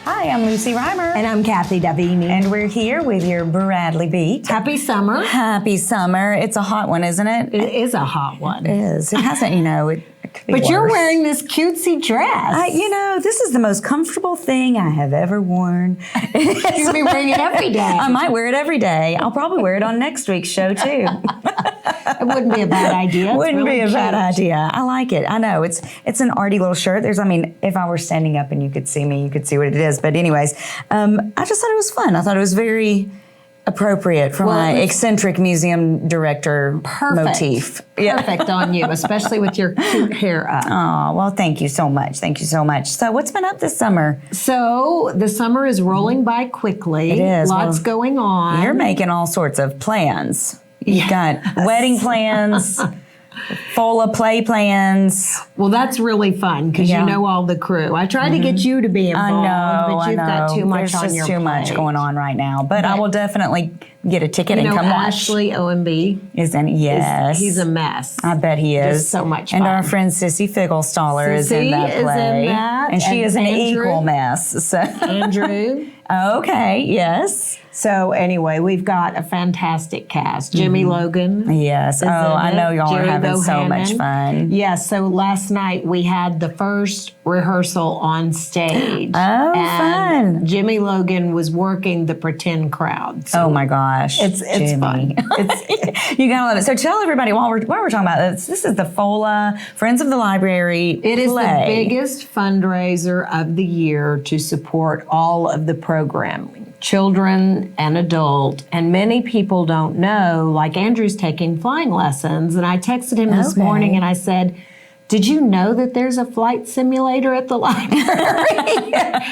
Hi, I'm Lucy Reimer. And I'm Kathy Davini. And we're here with your Bradley Beat. Happy summer. Happy summer. It's a hot one, isn't it? It is a hot one. It is. It hasn't, it could be But worse. you're wearing this cutesy dress. This is the most comfortable thing I have ever worn. You'll be wearing it every day. I might wear it every day. I'll probably wear it on next week's show, too. It wouldn't be a bad idea. Wouldn't be a bad idea. I like it. I know. It's an arty little shirt. If I were standing up and you could see me, you could see what it is. But anyways, I just thought it was fun. I thought it was very appropriate for my eccentric museum director motif. Perfect on you, especially with your cute hair up. Oh, well, thank you so much. Thank you so much. So what's been up this summer? So the summer is rolling by quickly. It is. Lots going on. You're making all sorts of plans. You've got wedding plans, FOLA play plans. Well, that's really fun because you know all the crew. I tried to get you to be involved, but you've got too much on your plate. There's just too much going on right now. But I will definitely get a ticket and come watch. Ashley OMB. Yes. He's a mess. I bet he is. Just so much fun. And our friend Sissy Figglestaller is in that play. And she is an equal mess. So. Andrew. Okay, yes. So anyway, we've got a fantastic cast. Jimmy Logan. Yes. Oh, I know y'all are having so much fun. Yes. So last night we had the first rehearsal on stage. Oh, fun. Jimmy Logan was working the pretend crowd. So my gosh. It's fun. You gotta love it. So tell everybody while we're talking about this is the FOLA Friends of the Library It is the biggest fundraiser of the year to support all of the programming. Children and adult, and many people don't know, like Andrew's taking flying lessons, and I texted him this morning and I said, did you know that there's a flight simulator at the library?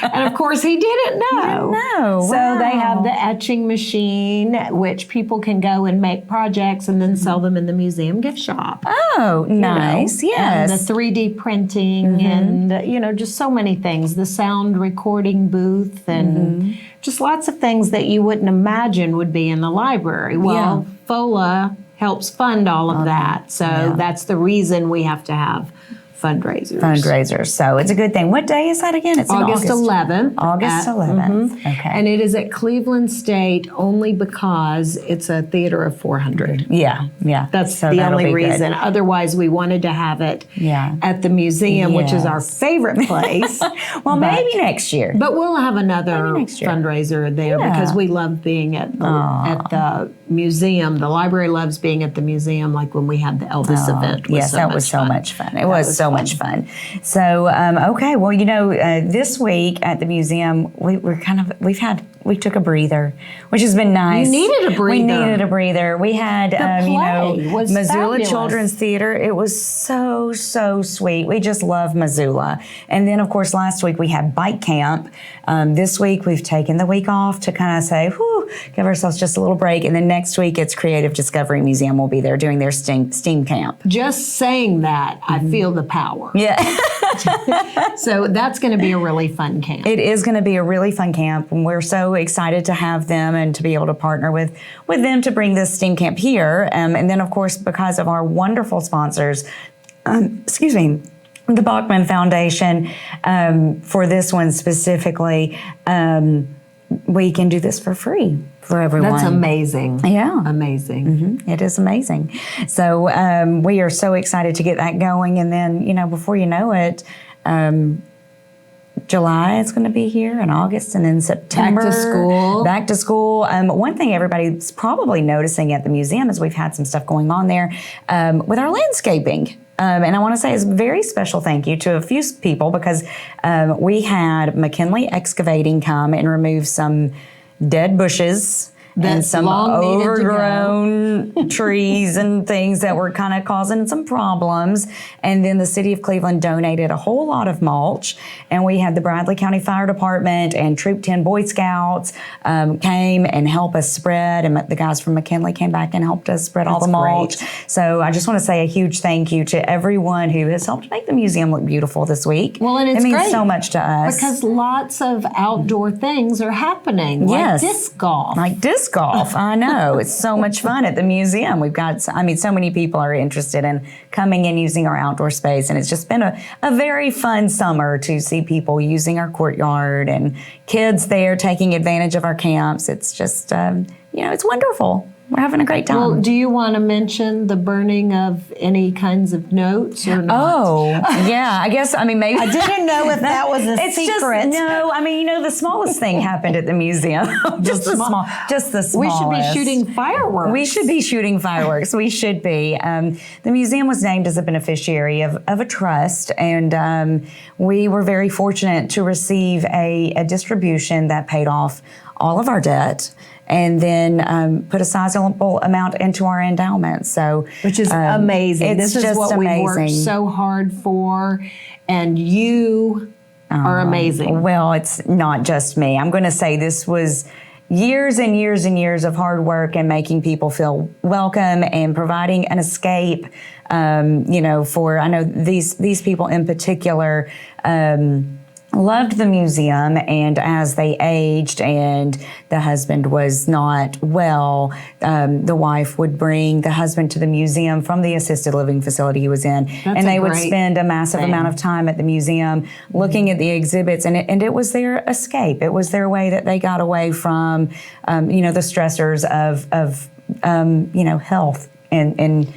And of course he didn't know. No. So they have the etching machine, which people can go and make projects and then sell them in the museum gift shop. Oh, nice. Yes. And the 3D printing and, just so many things. The sound recording booth and just lots of things that you wouldn't imagine would be in the library. Well, FOLA helps fund all of that. So that's the reason we have to have fundraisers. So it's a good thing. What day is that again? It's August 11th. August 11th. Okay. And it is at Cleveland State only because it's a theater of 400. Yeah. That's the only reason. Good. Otherwise, we wanted to have it at the museum, which is our favorite place. Well, maybe next year. But we'll have another fundraiser there because we love being at the museum. The library loves being at the museum, like when we had the Elvis event. That was so much fun. It was so much fun. So, okay. Well, this week at the museum, we took a breather, which has been nice. You needed a breather. We had, Missoula fabulous. Children's Theater. It was so, so sweet. We just love Missoula. And then, of course, last week we had bike camp. This week we've taken the week off to kind of say, give ourselves just a little break. And then next week it's Creative Discovery Museum will be there doing their STEAM camp. Just saying that, I feel the power. Yeah. So that's going to be a really fun camp. It is going to be a really fun camp, and we're so excited to have them and to be able to partner with them to bring this STEAM camp here. And then, of course, because of our wonderful sponsors, the Bachman Foundation, for this one specifically, we can do this for free for everyone. That's amazing. Yeah. Amazing. It is amazing. So we are so excited to get that going. And then, before you know it, July is going to be here, and August, and then September. Back to school. One thing everybody's probably noticing at the museum is we've had some stuff going on there with our landscaping. And I want to say a very special thank you to a few people because we had McKinley Excavating come and remove some dead bushes and some overgrown trees and things that were kind of causing some problems. And then the city of Cleveland donated a whole lot of mulch. And we had the Bradley County Fire Department and Troop 10 Boy Scouts came and helped us spread. And the guys from McKinley came back and helped us spread all the mulch. Great. So I just want to say a huge thank you to everyone who has helped make the museum look beautiful this week. Well, and it means so much to us. Because lots of outdoor things are happening. Like disc golf. disc golf. I know. It's so much fun at the museum. We've got, so many people are interested in coming and using our outdoor space. And it's just been a very fun summer to see people using our courtyard and kids there taking advantage of our camps. It's just, it's wonderful. We're having a great time. Well, do you want to mention the burning of any kinds of notes or not? Oh, yeah. I guess, maybe. I didn't know if that was a secret. The smallest thing happened at the museum. just the smallest. We should be shooting fireworks. We should be shooting fireworks. We should be. The museum was named as a beneficiary of a trust, and we were very fortunate to receive a distribution that paid off all of our debt, and then put a sizable amount into our endowment. So, which is amazing. This is what we worked so hard for, and you are amazing. Well, it's not just me. I'm going to say this was years and years and years of hard work and making people feel welcome and providing an escape. For I know these people in particular. Loved the museum, and as they aged and the husband was not well, the wife would bring the husband to the museum from the assisted living facility he was in, and they would spend a massive amount of time at the museum looking at the exhibits, and it was their escape. It was their way that they got away from, the stressors of health and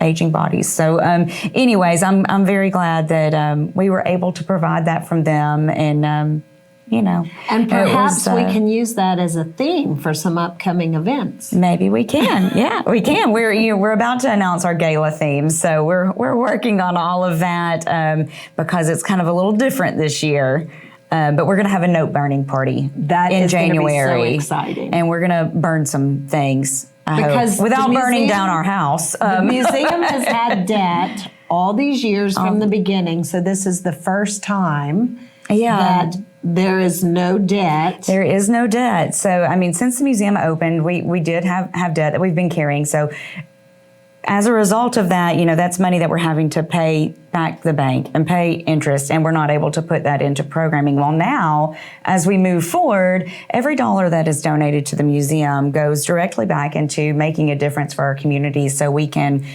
aging bodies. So anyways, I'm very glad that we were able to provide that from them, and and perhaps we can use that as a theme for some upcoming events. Maybe we can. Yeah, we can. We're about to announce our gala theme, so we're working on all of that because it's kind of a little different this year. But we're going to have a note burning party in January. Be so exciting, and we're going to burn some things. Because without burning down our house. The museum has had debt all these years from the beginning, so this is the first time that there is no debt. There is no debt. So, since the museum opened, we did have debt that we've been carrying. So, as a result of that, that's money that we're having to pay back the bank and pay interest, and we're not able to put that into programming. Well, now, as we move forward, every dollar that is donated to the museum goes directly back into making a difference for our community, so we can,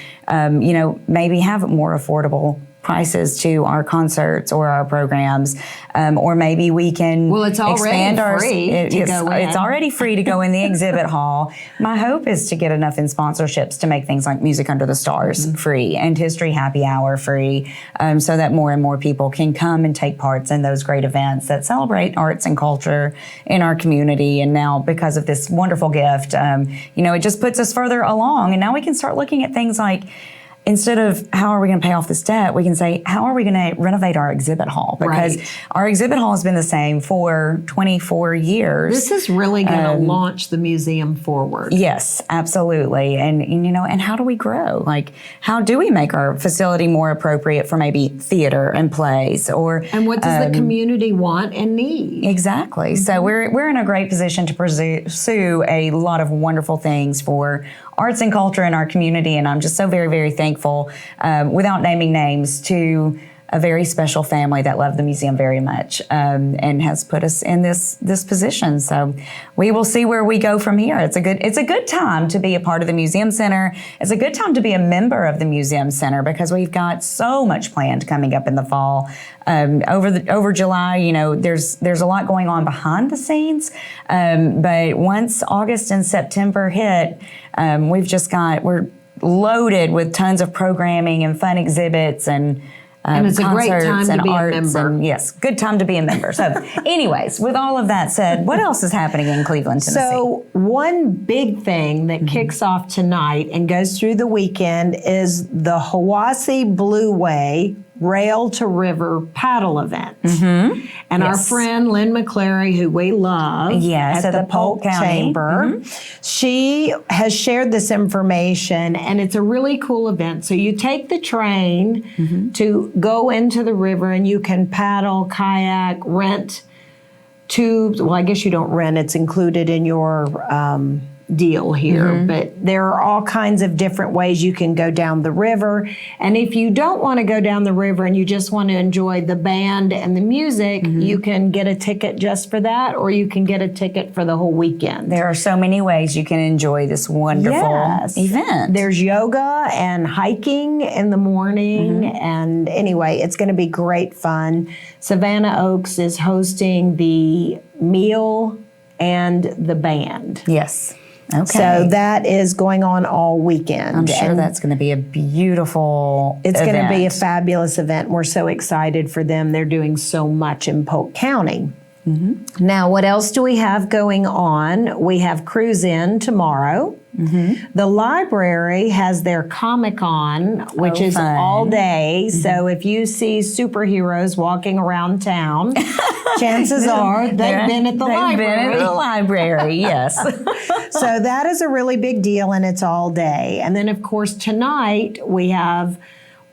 maybe have more affordable prices to our concerts or our programs, or maybe we can it's already free to go in. It's already free to go in the exhibit hall. My hope is to get enough in sponsorships to make things like Music Under the Stars free and History Happy Hour free, so that more and more people can come and take parts in those great events that celebrate arts and culture in our community. And now, because of this wonderful gift, it just puts us further along. And now we can start looking at things like, instead of how are we going to pay off this debt, we can say, how are we going to renovate our exhibit hall? Because our exhibit hall has been the same for 24 years. This is really going to launch the museum forward. Yes, absolutely. And how do we grow? Like, how do we make our facility more appropriate for maybe theater and plays? And what does the community want and need? Exactly. So we're in a great position to pursue a lot of wonderful things for arts and culture in our community, and I'm just so very, very thankful, without naming names, to a very special family that loved the museum very much, and has put us in this position. So we will see where we go from here. It's a good time to be a part of the Museum Center. It's a good time to be a member of the Museum Center, because we've got so much planned coming up in the fall. Over July, there's a lot going on behind the scenes. But once August and September hit, we're loaded with tons of programming and fun exhibits and it's a great time to be a member. Yes, good time to be a member. So anyways, with all of that said, what else is happening in Cleveland, Tennessee? So one big thing that kicks off tonight and goes through the weekend is the Hiwassee Blue Way Rail to River paddle event. And our friend Lynn McClary, who we love at the Polk Chamber, she has shared this information, and it's a really cool event. So you take the train to go into the river, and you can paddle, kayak, rent tubes. Well, I guess you don't rent. It's included in your deal here, but there are all kinds of different ways you can go down the river. And if you don't want to go down the river and you just want to enjoy the band and the music, you can get a ticket just for that, or you can get a ticket for the whole weekend. There are so many ways you can enjoy this wonderful event. There's yoga and hiking in the morning. And anyway, it's going to be great fun. Savannah Oaks is hosting the meal and the band. Yes. Okay. So that is going on all weekend. I'm sure that's going to be a beautiful It's event. going to be a fabulous event. We're so excited for them. They're doing so much in Polk County. Now, what else do we have going on? We have Cruise In tomorrow. The library has their Comic-Con, which is fun. all day. So if you see superheroes walking around town, chances are they've been at the library. Been at the library, yes. So that is a really big deal, and it's all day. And then, of course, tonight we have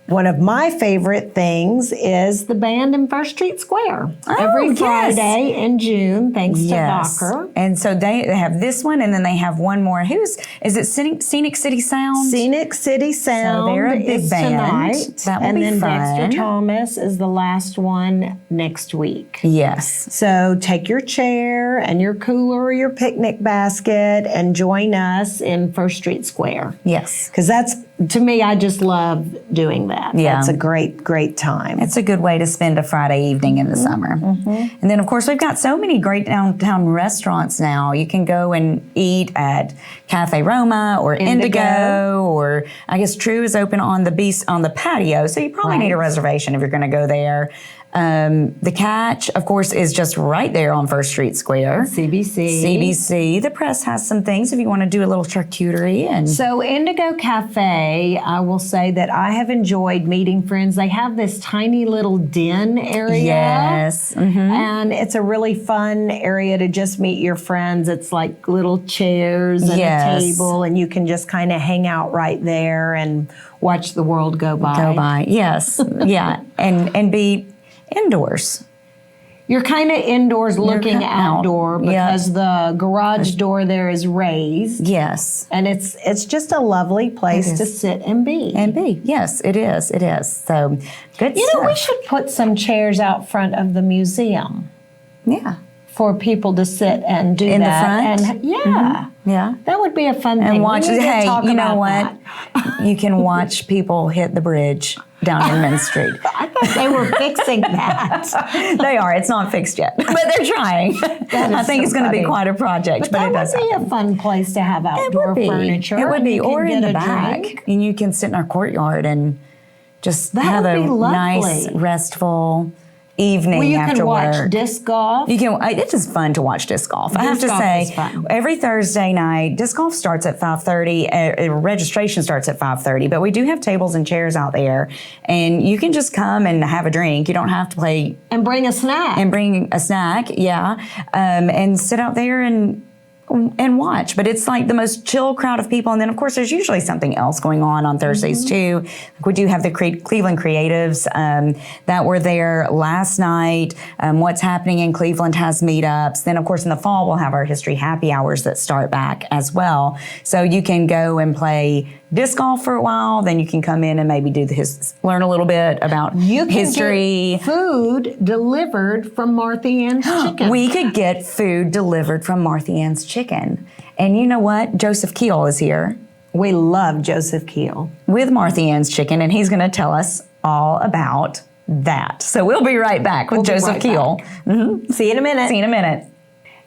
one of my favorite things is the band in First Street Square. Every Friday in June, thanks to Docker. And so they have this one, and then they have one more. Is it Scenic City Sound? Scenic City Sound So they're a big is band. tonight. That will and be then fun. Dexter Thomas is the last one next week. Yes. So take your chair and your cooler or your picnic basket and join us in First Street Square. Yes. Because that's, to me, I just love doing that. Yeah. That's a great, great time. It's a good way to spend a Friday evening in the summer. And then, of course, we've got so many great downtown restaurants now. You can go and eat at Cafe Roma or Indigo, or I guess True is open on the patio. So you probably need a reservation if you're going to go there. The Catch, of course, is just right there on First Street Square. CBC. The Press has some things if you want to do a little charcuterie. And So Indigo Cafe, I will say that I have enjoyed meeting friends. They have this tiny little den area. yes. And it's a really fun area to just meet your friends. It's like little chairs and a table, and you can just kind of hang out right there and watch the world go by. Yes. Yeah. And be indoors. You're kind of indoors looking outdoor because the garage door there is raised. Yes. And it's just a lovely place to sit and be. Yes, it is. It is. So good You stuff. know, we should put some chairs out front of the museum Yeah. for people to sit and do In the that. front? And Yeah. that would be a fun thing. And watch, We need to hey, talk you know about what? that. You can watch people hit the bridge down in Main Street. I thought they were fixing that. They are. It's not fixed yet, but they're trying. I think it's going to be quite a project, but it does That would be happen. a fun place to have outdoor furniture. It would be, You can or in get the a back, drink. and you can sit in our courtyard and just have would a be lovely. nice, restful evening Well, you after can watch work. disc golf. You can. It's just fun to watch disc golf. I have to golf say, is fun. every Thursday night, disc golf starts at 5:30. Registration starts at 5:30, but we do have tables and chairs out there, and you can just come and have a drink. You don't have to play And bring a snack. and bring a snack, and sit out there and watch. But it's like the most chill crowd of people. And then, of course, there's usually something else going on Thursdays, too. We do have the Cleveland Creatives that were there last night. What's happening in Cleveland has meetups. Then, of course, in the fall, we'll have our history happy hours that start back as well. So you can go and play disc golf for a while. Then you can come in and maybe learn a little bit about history. Get food delivered from Marthie Ann's Chicken. We could get food delivered from Marthie Ann's Chicken. And you know what? Joseph Keel is here We love Joseph Keel. with Marthie Ann's Chicken, and he's going to tell us all about that. So we'll be right back with Joseph right Keel. See you in a minute. See you in a minute.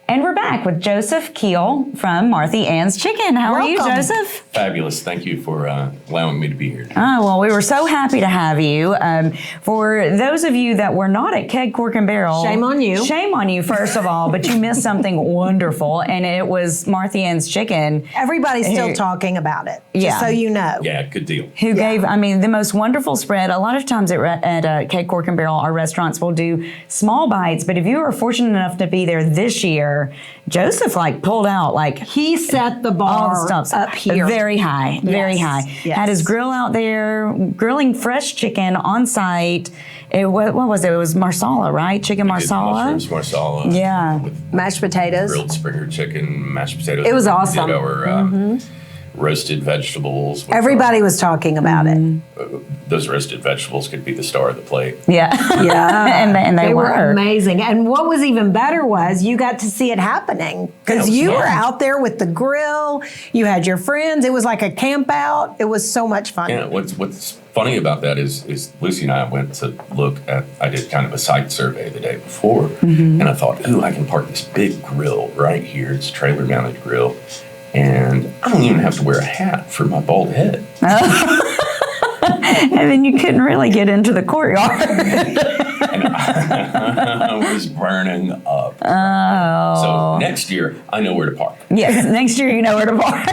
And we're back with Joseph Keel from Marthie Ann's Chicken. How are you, Welcome. Joseph? Fabulous. Thank you for allowing me to be here. Oh, well, we were so happy to have you. For those of you that were not at Keg, Cork, and Barrel. Shame on you. Shame on you, first of all, but you missed something wonderful, and it was Marthie Ann's Chicken. Everybody's still talking about it, just so you know. Yeah, good deal. Who gave, the most wonderful spread. A lot of times at Keg, Cork, and Barrel, our restaurants will do small bites, but if you were fortunate enough to be there this year, there, Joseph like pulled out like He set the all bar the stops up here. very high, very high. yes. Had his grill out there, grilling fresh chicken on site. What was it? It was marsala, right? Chicken marsala. Mushrooms, marsala. Yeah. With Mashed potatoes. grilled Springer chicken, mashed potatoes. It was We awesome. did our roasted vegetables. with Everybody was talking about those roasted vegetables could be the star of the plate. Yeah. it. Yeah. and they were were. amazing. And what was even better was you got to see it happening because Yeah, it was you were fun. out there with the grill. You had your friends. It was like a camp out. It was so much fun. Yeah, what's funny about that is Lucy and I went to look at, I did kind of a site survey the day before, and I thought, ooh, I can park this big grill right here. It's a trailer mounted grill. And I don't even have to wear a hat for my bald head. And then you couldn't really get into the courtyard. I was burning up. Oh. So next year, I know where to park. Yes, next year you know where to park.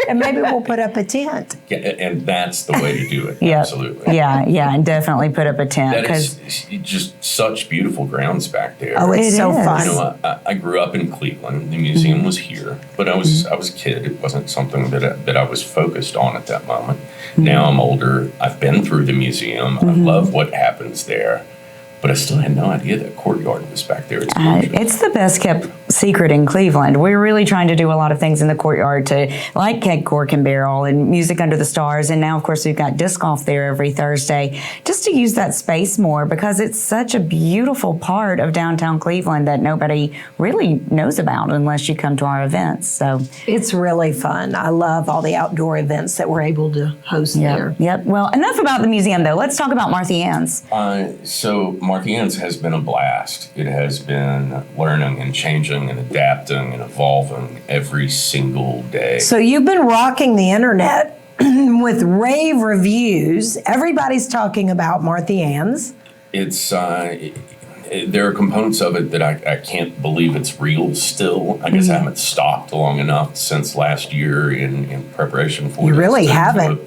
And maybe we'll put up a tent. Yeah, and that's the way to do it. Yep. Absolutely. Yeah, and definitely put up a tent That because is just such beautiful grounds back there. Oh, it's It so is. fun. You know, I grew up in Cleveland. The museum was here, but I was a kid. It wasn't something that I was focused on at that moment. Now I'm older. I've been through the museum. I love what happens there, but I still had no idea that courtyard was back there. It's gorgeous. it's the best kept secret in Cleveland. We're really trying to do a lot of things in the courtyard to like Keg Cork and Barrel and Music Under the Stars. And now, of course, we've got disc golf there every Thursday just to use that space more because it's such a beautiful part of downtown Cleveland that nobody really knows about unless you come to our events. So, It's really fun. I love all the outdoor events that we're able to host there. Yep. Well, enough about the museum, though. Let's talk about Marthie Ann's. So Marthie Ann's has been a blast. It has been learning and changing and adapting and evolving every single day. So you've been rocking the internet with rave reviews. Everybody's talking about Marthie Ann's. It's there are components of it that I can't believe it's real still. I guess I haven't stopped long enough since last year in preparation for You this really to- haven't.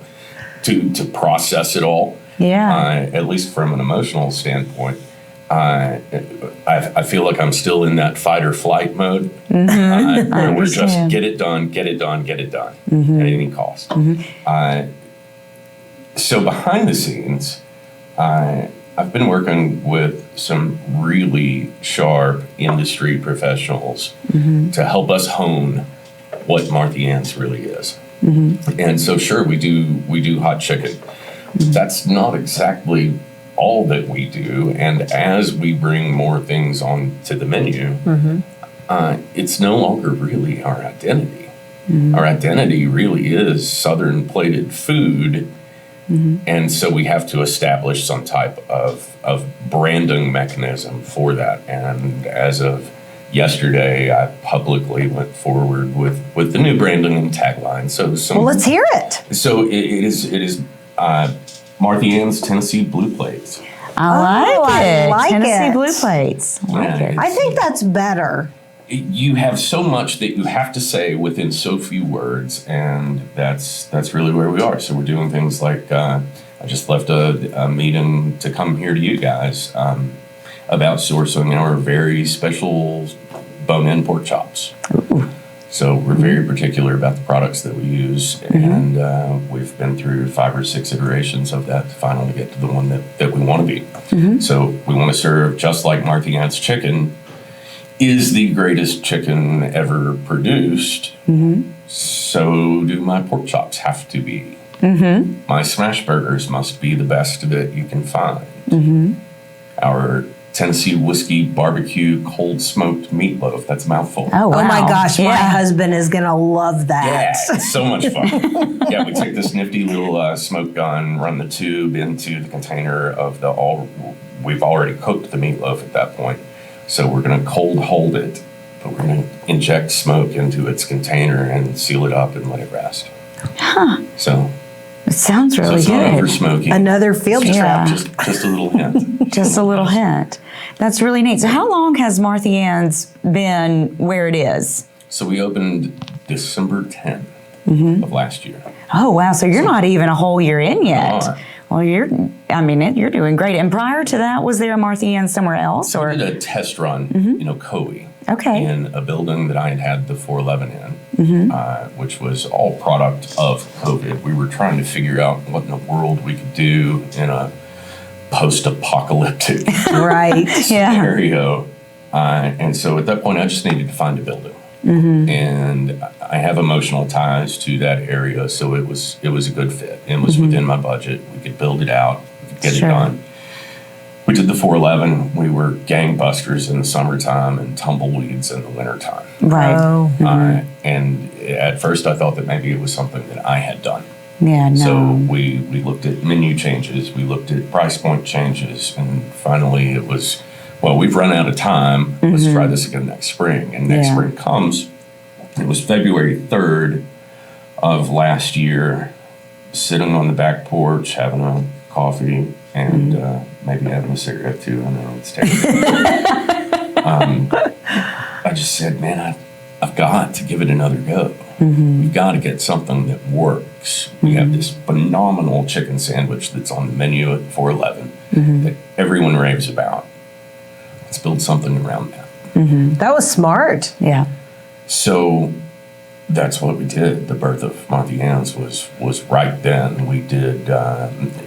to process it all. Yeah. At least from an emotional standpoint. I feel like I'm still in that fight or flight mode. Where we're just understand. get it done at any cost. So behind the scenes, I've been working with some really sharp industry professionals to help us hone what Marthie Ann's really is. And so sure, we do hot chicken. That's not exactly all that we do, and as we bring more things onto the menu, it's no longer really our identity. Our identity really is Southern plated food, and so we have to establish some type of branding mechanism for that. And as of yesterday, I publicly went forward with the new branding and tagline. So Well, let's hear it. So it is Marthie Ann's Tennessee Blue Plates. I like I it. like Tennessee it. Blue Plates. I like Yeah, it. I think that's better. You have so much that you have to say within so few words, and that's really where we are. So we're doing things like I just left a meeting to come here to you guys about sourcing our very special bone-in pork chops. Ooh. So we're very particular about the products that we use, and we've been through 5 or 6 iterations of that to finally get to the one that we want to be. So we want to serve just like Marthie Ann's chicken is the greatest chicken ever produced. So do my pork chops have to be. My smash burgers must be the best that you can find. Our Tennessee whiskey barbecue cold smoked meatloaf. That's a mouthful. Oh, wow. Oh my gosh, my Yeah. husband is gonna love that. Yeah, it's so much fun. Yeah, we take this nifty little smoke gun, run the tube into the container of we've already cooked the meatloaf at that point. So we're going to cold hold it, but we're going to inject smoke into its container and seal it up and let it rest. So It sounds really it's not over good. smoky. Another field Yeah. trip. Just a little hint. Just a little hint. That's really neat. So how long has Marthie Ann's been where it is? So we opened December 10th of last year. Oh, wow. So you're not even a whole year in yet. not. Well, you're doing great. And prior to that, was there a Marthie Ann's somewhere else? So Or we did a test run, Coe. Okay. in a building that I had had the 411 in, which was all product of COVID. We were trying to figure out what in the world we could do in a post-apocalyptic Right. scenario. And so at that point, I just needed to find a building. And I have emotional ties to that area, so it was a good fit. It was within my budget. We could build it out, we could get it done. We did the 411. We were gangbusters in the summertime and tumbleweeds in the wintertime. Right. Oh. And at first, I thought that maybe it was something that I had done. Yeah, no. So we looked at menu changes, we looked at price point changes, and finally it was, well, we've run out of time. Let's try this again next spring. And next spring comes. It was February 3rd of last year, sitting on the back porch, having a coffee, and maybe having a cigarette too. I know it's terrible. I just said, man, I've got to give it another go. We've got to get something that works. We have this phenomenal chicken sandwich that's on the menu at 411 that everyone raves about. Let's build something around that. That was smart. Yeah. So that's what we did. The birth of Marthie Ann's was right then. We did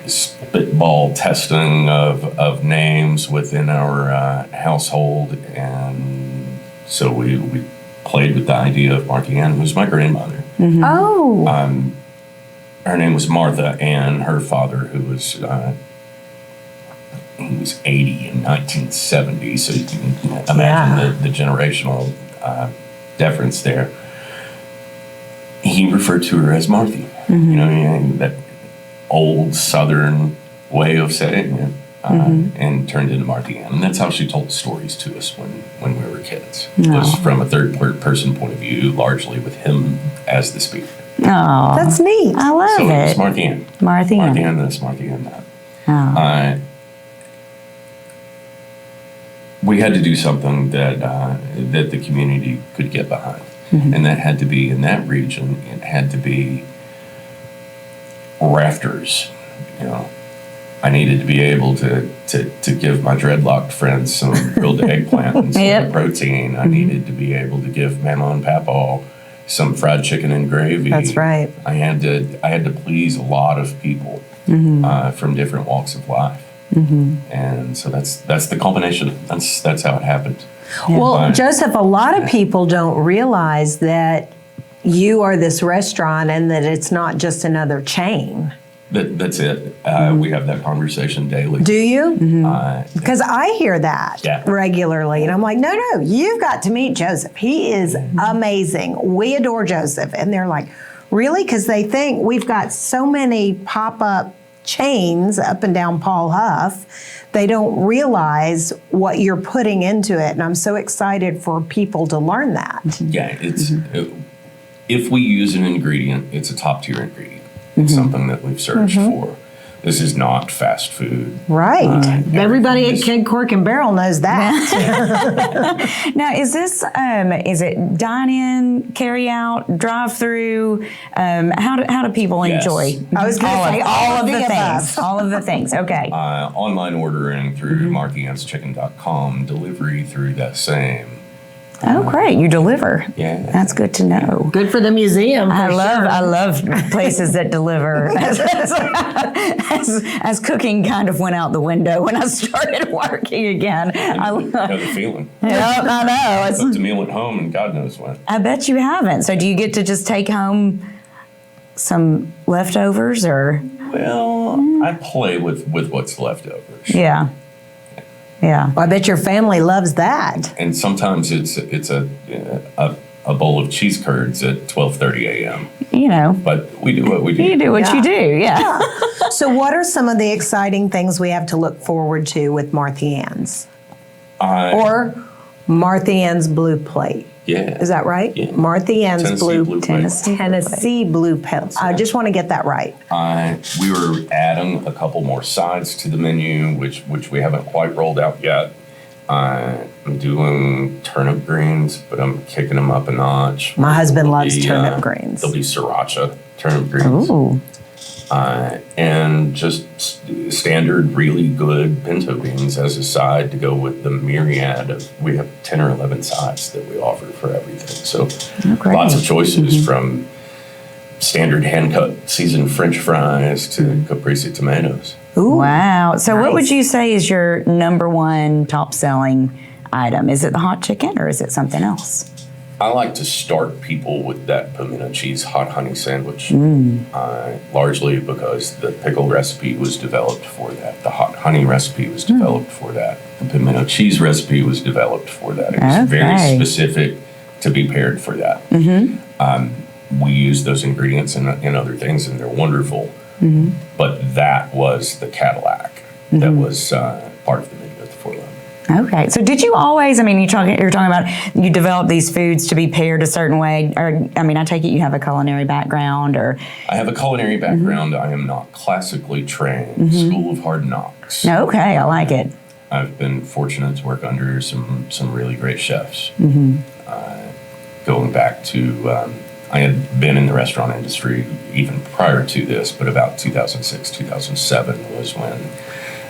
spitball testing of names within our household, and so we played with the idea of Marthie Ann, who's my grandmother. Oh. Her name was Martha Ann. Her father, who was he was 80 in 1970, so you can imagine the generational difference there. He referred to her as Marthie. You know, that old Southern way of saying it, and turned into Marthie Ann. And that's how she told stories to us when we were kids. It was from a third-person point of view, largely with him as the speaker. Oh, That's neat. I love So it. it's Marthie Ann. Marthie Ann. Marthie Ann this, Marthie Ann that. Oh. We had to do something that that the community could get behind. And that had to be, in that region, it had to be rafters. You know, I needed to be able to give my dreadlocked friends some grilled eggplant and some protein. I needed to be able to give Mama and Papa some fried chicken and gravy. That's right. I had to please a lot of people from different walks of life. And so that's the culmination. That's how it happened. Well, Joseph, a lot of people don't realize that you are this restaurant and that it's not just another chain. That's it. We have that conversation daily. Do you? Because I hear that regularly, and I'm like, no, you've got to meet Joseph. He is amazing. We adore Joseph. And they're like, really? Because they think we've got so many pop-up chains up and down Paul Huff. They don't realize what you're putting into it. And I'm so excited for people to learn that. Yeah, it's if we use an ingredient, it's a top-tier ingredient. It's something that we've searched for. This is not fast food. Right. Everybody at Keg, Cork, and Barrel knows that. Now, is this, is it dine-in, carry-out, drive-through? How do people enjoy? I was going to say all of the things. All of the things, okay. Online ordering through marthieannschicken.com, delivery through that same. Oh, great! You deliver. Yeah, that's good to know. Good for the museum. I love places that deliver. As cooking kind of went out the window when I started working again. I know the feeling. Yeah, I know. I cooked a meal at home, and God knows when. I bet you haven't. So, do you get to just take home some leftovers, or? Well, I play with what's leftovers. Yeah. Yeah, well, I bet your family loves that. And sometimes it's a bowl of cheese curds at 12:30 a.m. You know, but we do what we do. You do what you do, yeah. So, what are some of the exciting things we have to look forward to with Marthie Ann's, or Marthie Ann's Blue Plate? Yeah, is that right? Yeah. Marthie Ann's Tennessee Blue Plate. I just want to get that right. We were adding a couple more sides to the menu, which we haven't quite rolled out yet. I'm doing turnip greens, but I'm kicking them up a notch. My husband loves turnip greens. There'll be sriracha turnip greens. Ooh. and just standard, really good pinto beans as a side to go with the myriad of, we have 10 or 11 sides that we offer for everything. So lots of choices from standard hand-cut seasoned French fries to caprese tomatoes. Ooh, wow. So what would you say is your number one top-selling item? Is it the hot chicken or is it something else? I like to start people with that pimento cheese hot honey sandwich, largely because the pickle recipe was developed for that. The hot honey recipe was developed for that. The pimento cheese recipe was developed for that. It was very specific to be paired for that. We use those ingredients in other things, and they're wonderful. But that was the Cadillac. That was part of the menu at the Fort Love. Okay, so did you always? I mean, you're talking about you develop these foods to be paired a certain way, or I mean, I take it you have a culinary background, or I have a culinary background. I am not classically trained. School of Hard Knocks. Okay, I like it. I've been fortunate to work under some really great chefs. Going back to, I had been in the restaurant industry even prior to this, but about 2006, 2007 was when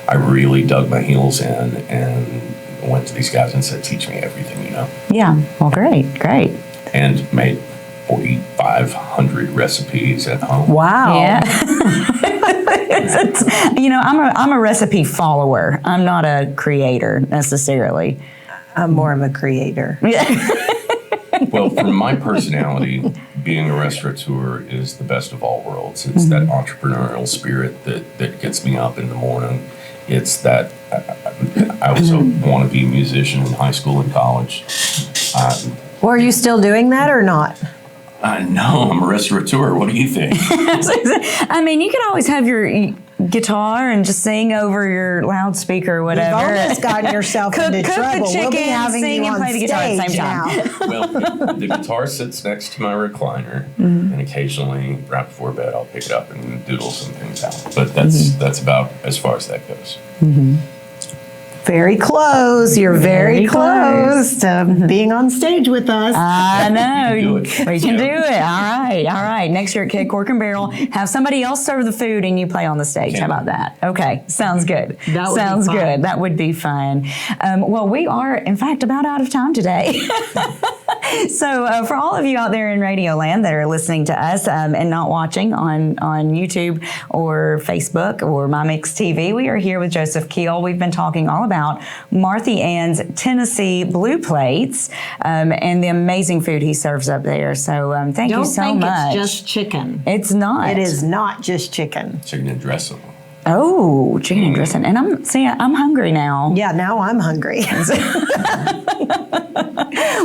I really dug my heels in and went to these guys and said, teach me everything you know. Yeah, well, great. And made 4,500 recipes at home. Wow. Yeah. I'm a recipe follower. I'm not a creator necessarily. I'm more of a creator. Well, for my personality, being a restaurateur is the best of all worlds. It's that entrepreneurial spirit that gets me up in the morning. It's that I also want to be a musician in high school and college. Well, are you still doing that or not? No, I'm a restaurateur. What do you think? I mean, you could always have your guitar and just sing over your loudspeaker or whatever. You've almost gotten yourself into trouble. Cook the chicken, we'll be having sing, you and on play the guitar at the same time. Well, the guitar sits next to my recliner, and occasionally, right before bed, I'll pick it up and doodle some things out. But that's about as far as that goes. Very close. You're very close to being on stage with us. I know. We can do it. All right. Next year at Keg Cork and Barrel, have somebody else serve the food and you play on the stage. How about that? Okay. Sounds good. Sounds good. That would be fun. Well, we are, in fact, about out of time today. So for all of you out there in Radio Land that are listening to us and not watching on YouTube or Facebook or My Mix TV, we are here with Joseph Keel. We've been talking all about Marthie Ann's Tennessee Blue Plates and the amazing food he serves up there. So thank you so much. Don't think it's just chicken. It's not. It is not just chicken. Chicken and dressing. Oh, chicken and dressing. And I'm hungry now. Yeah, now I'm hungry.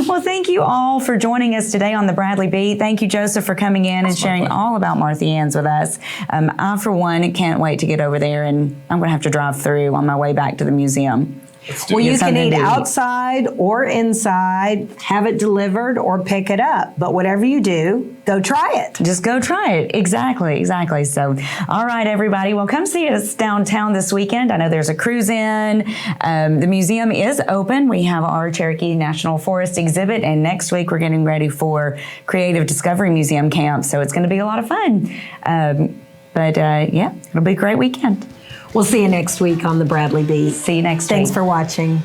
Well, thank you all for joining us today on the Bradley Beat. Thank you, Joseph, for coming in and sharing all about Marthie Ann's with us. I, for one, can't wait to get over there, and I'm going to have to drive through on my way back to the museum. Well, you can eat outside or inside, have it delivered or pick it up. But whatever you do, go try it. Just go try it. Exactly. So, all right, everybody. Well, come see us downtown this weekend. I know there's a cruise in. The museum is open. We have our Cherokee National Forest exhibit, and next week we're getting ready for Creative Discovery Museum Camp. So it's going to be a lot of fun. Yeah, it'll be a great weekend. We'll see you next week on the Bradley Beat. See you next week. Thanks for watching.